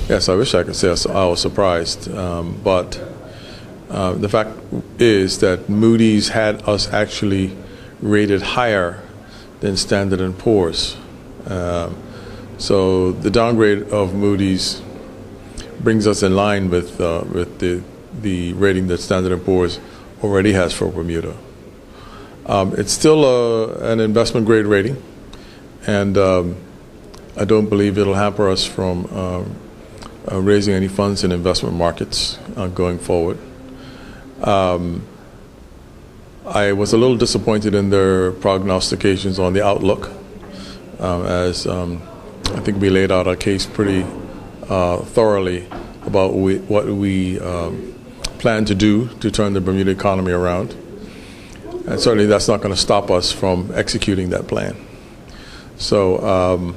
Yes, I wish I could say I was surprised, but the fact is that Moody's had us actually rated higher than Standard & Poor's. So the downgrade of Moody's brings us in line with the rating that Standard & Poor's already has for Bermuda. It's still an investment grade rating, and I don't believe it'll hamper us from raising any funds in investment markets going forward. I was a little disappointed in their prognostications on the outlook, as I think we laid out our case pretty thoroughly about what we plan to do to turn the Bermuda economy around. And certainly that's not going to stop us from executing that plan. So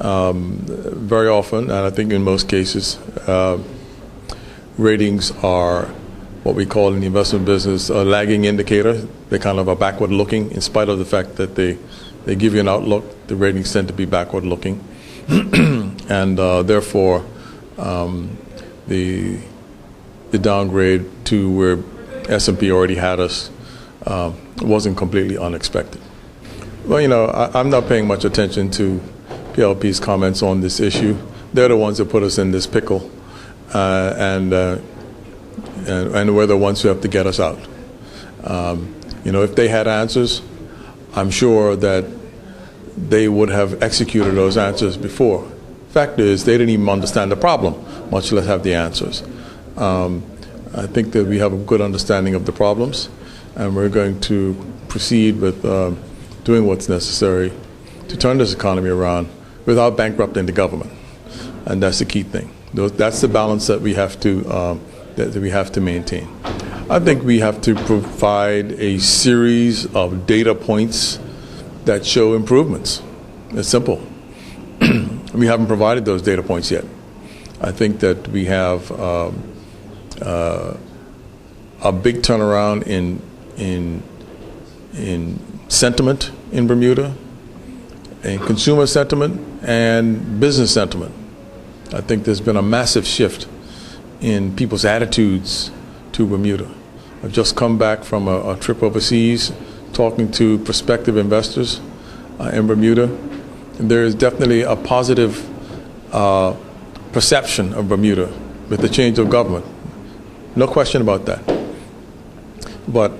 very often, and I think in most cases, ratings are what we call in the investment business a lagging indicator. They kind of are backward looking, in spite of the fact that they give you an outlook. The ratings tend to be backward looking. And therefore, the downgrade to where S&P already had us wasn't completely unexpected. Well, you know, I'm not paying much attention to PLP's comments on this issue. They're the ones that put us in this pickle, and we're the ones who have to get us out. You know, if they had answers, I'm sure that they would have executed those answers before. Fact is, they didn't even understand the problem, much less have the answers. I think that we have a good understanding of the problems, and we're going to proceed with doing what's necessary to turn this economy around without bankrupting the government, and that's the key thing. That's the balance that we have to maintain. I think we have to provide a series of data points that show improvements. It's simple. We haven't provided those data points yet. I think that we have a big turnaround in sentiment in Bermuda, in consumer sentiment and business sentiment. I think there's been a massive shift in people's attitudes to Bermuda. I've just come back from a trip overseas talking to prospective investors in Bermuda. And there is definitely a positive perception of Bermuda with the change of government. No question about that. But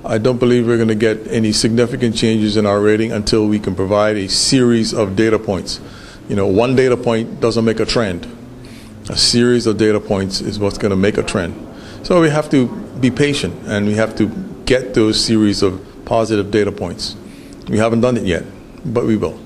I don't believe we're going to get any significant changes in our rating until we can provide a series of data points. You know, one data point doesn't make a trend. A series of data points is what's going to make a trend. So we have to be patient, and we have to get those series of positive data points. We haven't done it yet, but we will.